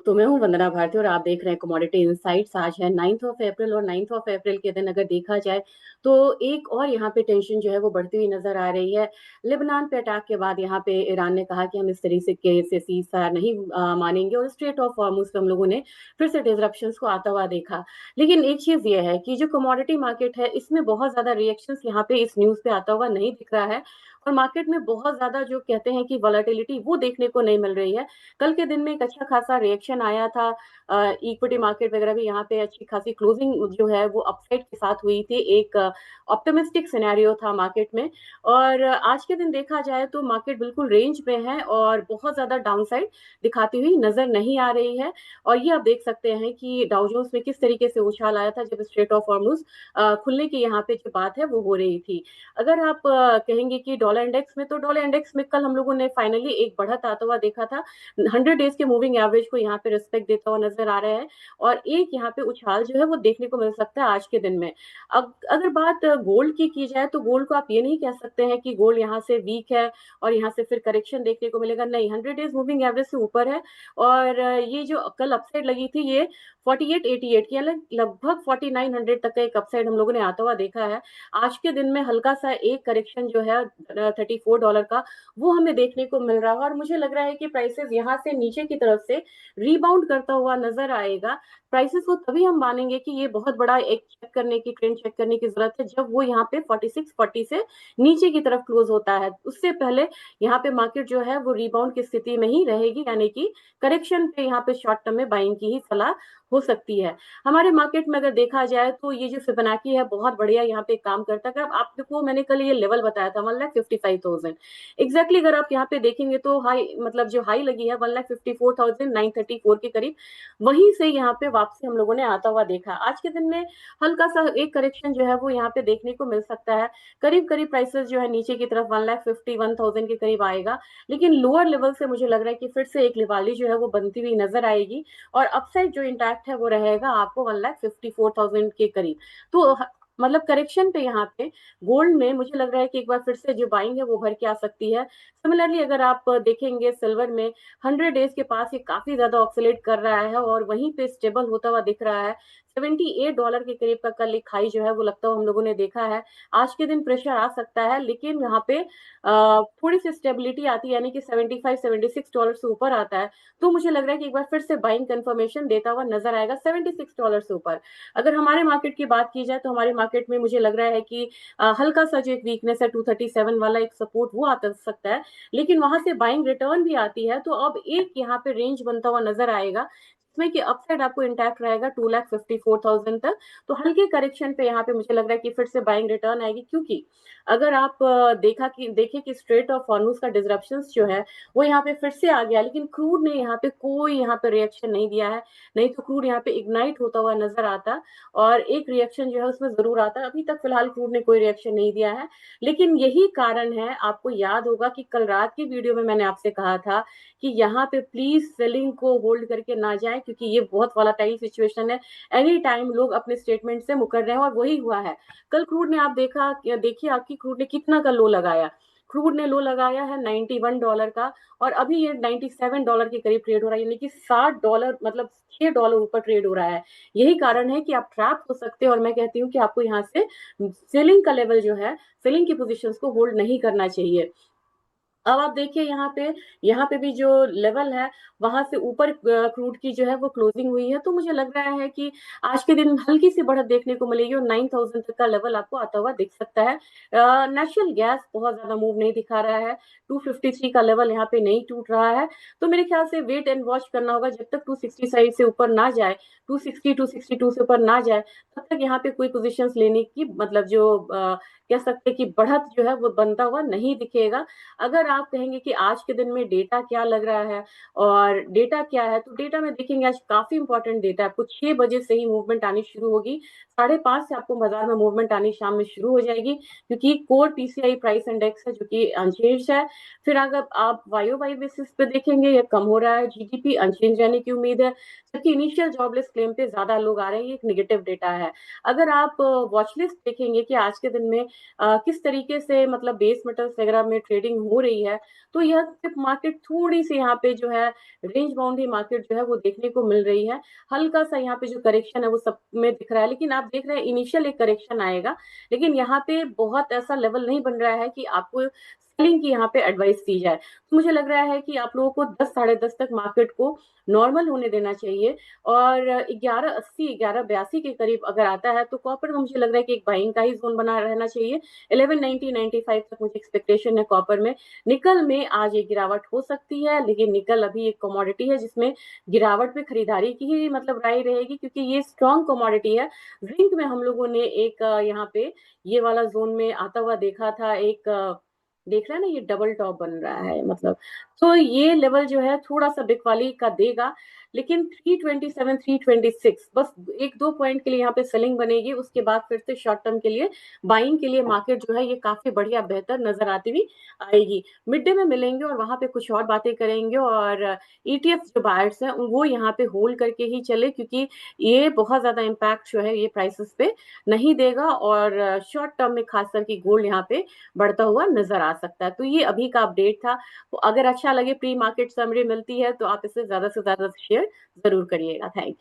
तो मैं हूँ वंदना भारती और आप देख रहे हैं कमोडिटी इनसाइट्स। आज है 9th ऑफ अप्रैल और 9th ऑफ अप्रैल के दिन अगर देखा जाए तो एक और यहाँ पे टेंशन जो है वो बढ़ती हुई नजर आ रही है। लेबनान पे अटैक के बाद यहाँ पे ईरान ने कहा कि हम इस तरीके से सीज फायर नहीं मानेंगे और स्ट्रेट ऑफ हॉर्मुज पे हम लोगों ने फिर से डिसरप्शंस को आता हुआ देखा। लेकिन एक चीज ये है कि जो कमोडिटी मार्केट है इसमें बहुत ज्यादा रिएक्शंस यहाँ पे इस न्यूज पे आता हुआ नहीं दिख रहा है। और मार्केट में बहुत ज्यादा जो कहते हैं कि वॉलेटिलिटी वो देखने को नहीं मिल रही है। कल के दिन में एक अच्छा खासा रिएक्शन आया था। इक्विटी मार्केट वगैरह भी यहाँ पे अच्छी खासी क्लोजिंग जो है वो अपसाइड के साथ हुई थी। एक ऑप्टिमिस्टिक सिनेरियो था मार्केट में। और आज के दिन देखा जाए तो मार्केट बिल्कुल रेंज में है और बहुत ज्यादा डाउनसाइड दिखाती हुई नजर नहीं आ रही है। और ये आप देख सकते हैं कि डाउ जोन्स में किस तरीके से उछाल आया था जब स्ट्रेट ऑफ हॉर्मुज खुलने की यहाँ पे जो बात है वो हो रही थी। अगर आप कहेंगे कि डॉलर इंडेक्स में, तो डॉलर इंडेक्स में कल हम लोगों ने फाइनली एक बढ़त आता हुआ देखा था। 100 डेज के मूविंग एवरेज को यहाँ पे रिस्पेक्ट देता हुआ नजर आ रहा है। और एक यहाँ पे उछाल जो है वो देखने को मिल सकता है आज के दिन में। अब अगर बात गोल्ड की जाए तो गोल्ड को आप ये नहीं कह सकते हैं कि गोल्ड यहाँ से वीक है और यहाँ से फिर करेक्शन देखने को मिलेगा। नहीं, 100 डेज मूविंग एवरेज से ऊपर है। और ये जो कल अपसाइड लगी थी ये 4888 की, लगभग 4900 तक का एक अपसाइड हम लोगों ने आता हुआ देखा है। आज के दिन में हल्का सा एक करेक्शन जो है $34 का वो हमें देखने को मिल रहा है। और मुझे लग रहा है कि प्राइसेस यहाँ से नीचे की तरफ से रीबाउंड करता हुआ नजर आएगा। प्राइसेस को तभी हम मानेंगे कि ये बहुत बड़ा एक चेक करने की, ट्रेंड चेक करने की जरूरत है जब वो यहाँ पे 4640 से नीचे की तरफ क्लोज होता है। उससे पहले यहाँ पे मार्केट जो है वो रीबाउंड की स्थिति में ही रहेगी, यानी कि करेक्शन पे यहाँ पे शॉर्ट टर्म में बाइंग की ही सलाह हो सकती है। हमारे मार्केट में अगर देखा जाए तो ये जो फिबोनाची है बहुत बढ़िया यहाँ पे काम करता है। आपको मैंने कल ये लेवल बताया था 1,55,000 एग्जैक्टली। अगर आप यहाँ पे देखेंगे तो हाई, मतलब जो हाई लगी है 1,54,934 के करीब, वहीं से यहाँ पे वापसी हम लोगों ने आता हुआ देखा। आज के दिन में हल्का सा एक करेक्शन जो है वो यहाँ पे देखने को मिल सकता है। करीब करीब प्राइसेस जो है नीचे की तरफ 1,51,000 के करीब आएगा। लेकिन लोअर लेवल से मुझे लग रहा है कि फिर से एक लिवाली जो है वो बनती हुई नजर आएगी। और अपसाइड जो इंटैक्ट है वो रहेगा आपको 1,54,000 के करीब। तो मतलब करेक्शन पे यहाँ पे गोल्ड में मुझे लग रहा है कि एक बार फिर से जो बाइंग है वो भर के आ सकती है। सिमिलरली अगर आप देखेंगे सिल्वर में 100 डेज के पास ये काफी ज्यादा ऑक्सीलेट कर रहा है और वहीं पे स्टेबल होता हुआ दिख रहा है। $78 के करीब का कल एक हाई जो है वो लगता है हम लोगों ने देखा है। आज के दिन प्रेशर आ सकता है, लेकिन यहाँ पे थोड़ी सी स्टेबिलिटी आती है, यानी कि 75-76 डॉलर से ऊपर आता है तो मुझे लग रहा है कि एक बार फिर से बाइंग कंफर्मेशन देता हुआ नजर आएगा $76 से ऊपर। अगर हमारे मार्केट की बात की जाए तो हमारे मार्केट में मुझे लग रहा है कि हल्का सा जो एक वीकनेस है 237 वाला एक सपोर्ट वो आ सकता है। लेकिन वहां से बाइंग रिटर्न भी आती है तो अब एक यहाँ पे रेंज बनता हुआ नजर आएगा जिसमें कि अपसाइड आपको इंटैक्ट रहेगा 2,54,000 तक। तो हल्के करेक्शन पे यहाँ पे मुझे लग रहा है कि फिर से बाइंग रिटर्न आएगी, क्योंकि अगर आप देखें कि स्ट्रेट ऑफ हॉर्मुज का डिसरप्शन जो है वो यहाँ पे फिर से आ गया, लेकिन क्रूड ने यहाँ पे कोई यहाँ पे रिएक्शन नहीं दिया है। नहीं तो क्रूड यहाँ पे इग्नाइट होता हुआ नजर आता और एक रिएक्शन जो है उसमें जरूर आता। अभी तक फिलहाल क्रूड ने कोई रिएक्शन नहीं दिया है। लेकिन यही कारण है, आपको याद होगा कि कल रात की वीडियो में मैंने आपसे कहा था कि यहाँ पे प्लीज सेलिंग को होल्ड करके ना जाए, क्योंकि ये बहुत वॉलेटाइल सिचुएशन है। एनी टाइम लोग अपने स्टेटमेंट से मुकर रहे हैं और वही हुआ है। कल क्रूड ने, आप देखिए आपकी क्रूड ने कितना का लो लगाया। क्रूड ने लो लगाया है $91 का और अभी ये $97 के करीब ट्रेड हो रहा है, यानी कि $60, मतलब $6 ऊपर ट्रेड हो रहा है। यही कारण है कि आप ट्रैप हो सकते हैं और मैं कहती हूँ कि आपको यहाँ से सेलिंग का लेवल जो है, सेलिंग की पोजीशंस को होल्ड नहीं करना चाहिए। अब आप देखिए यहाँ पे भी जो लेवल है वहां से ऊपर क्रूड की जो है वो क्लोजिंग हुई है। तो मुझे लग रहा है कि आज के दिन हल्की सी बढ़त देखने को मिलेगी और 9,000 तक का लेवल आपको आता हुआ दिख सकता है। नेचुरल गैस बहुत ज्यादा मूव नहीं दिखा रहा है। 253 का लेवल यहाँ पे नहीं टूट रहा है। तो मेरे ख्याल से वेट एंड वॉच करना होगा जब तक 265 से ऊपर ना जाए, 262 से ऊपर ना जाए, तब तक यहाँ पे कोई पोजिशन लेने की, मतलब जो कह सकते हैं कि बढ़त जो है वो बनता हुआ नहीं दिखेगा। अगर आप कहेंगे कि आज के दिन में डेटा क्या लग रहा है और डेटा क्या है, तो डेटा में देखेंगे आज काफी इंपॉर्टेंट डेटा, आपको 6 बजे से ही मूवमेंट आनी शुरू होगी। 5:30 से आपको बाजार में मूवमेंट आनी शाम में शुरू हो जाएगी, क्योंकि कोर पीसीआई प्राइस इंडेक्स है जो कि अनचेंज्ड है। फिर अगर आप वाई वाई बेसिस पे देखेंगे, ये कम हो रहा है, जीडीपी अनचेंज रहने की उम्मीद है, जबकि इनिशियल जॉबलेस क्लेम पे ज्यादा लोग आ रहे हैं, ये एक निगेटिव डेटा है। अगर आप वॉच लिस्ट देखेंगे कि आज के दिन में किस तरीके से मतलब बेस मेटल्स वगैरह में ट्रेडिंग हो रही है, तो यह सिर्फ मार्केट थोड़ी सी यहाँ पे जो है रेंज बाउंड ही मार्केट जो है वो देखने को मिल रही है। हल्का सा यहाँ पे जो करेक्शन है वो सब में दिख रहा है, लेकिन आप देख रहे हैं इनिशियल एक करेक्शन आएगा, लेकिन यहाँ पे बहुत ऐसा लेवल नहीं बन रहा है कि आपको सेलिंग की यहाँ पे एडवाइस दी जाए। तो मुझे लग रहा है कि आप लोगों को 10 साढ़े 10 तक मार्केट को नॉर्मल होने देना चाहिए, और 1180 1182 के करीब अगर आता है तो कॉपर का मुझे लग रहा है कि एक बाइंग का ही जोन बना रहना चाहिए। 1190 95 तक मुझे एक्सपेक्टेशन है कॉपर में। निकल में आज एक गिरावट हो सकती है, लेकिन निकल अभी एक कमोडिटी है जिसमें गिरावट में खरीदारी की ही मतलब राय रहेगी, क्योंकि ये स्ट्रॉन्ग कमोडिटी है। जिंक में हम लोगों ने एक यहाँ पे ये वाला जोन में आता हुआ देखा था, एक देख रहे हैं ना, ये डबल टॉप बन रहा है मतलब। तो ये लेवल जो है थोड़ा सा बिकवाली का देगा, लेकिन 327 326 बस एक दो पॉइंट के लिए यहाँ पे सेलिंग बनेगी, उसके बाद फिर से शॉर्ट टर्म के लिए बाइंग के लिए मार्केट जो है ये काफी बढ़िया बेहतर नजर आती हुई आएगी। मिड डे में मिलेंगे और वहां पे कुछ और बातें करेंगे, और ईटीएफ जो बायर्स हैं वो यहाँ पे होल्ड करके ही चले, क्योंकि ये बहुत ज्यादा इम्पैक्ट जो है ये प्राइसेस पे नहीं देगा, और शॉर्ट टर्म में खासकर की गोल्ड यहाँ पे बढ़ता हुआ नजर आ सकता है। तो ये अभी का अपडेट था। तो अगर अच्छा लगे, प्री मार्केट समरी मिलती है तो आप इसे ज्यादा से ज्यादा शेयर जरूर करिएगा। Thank you.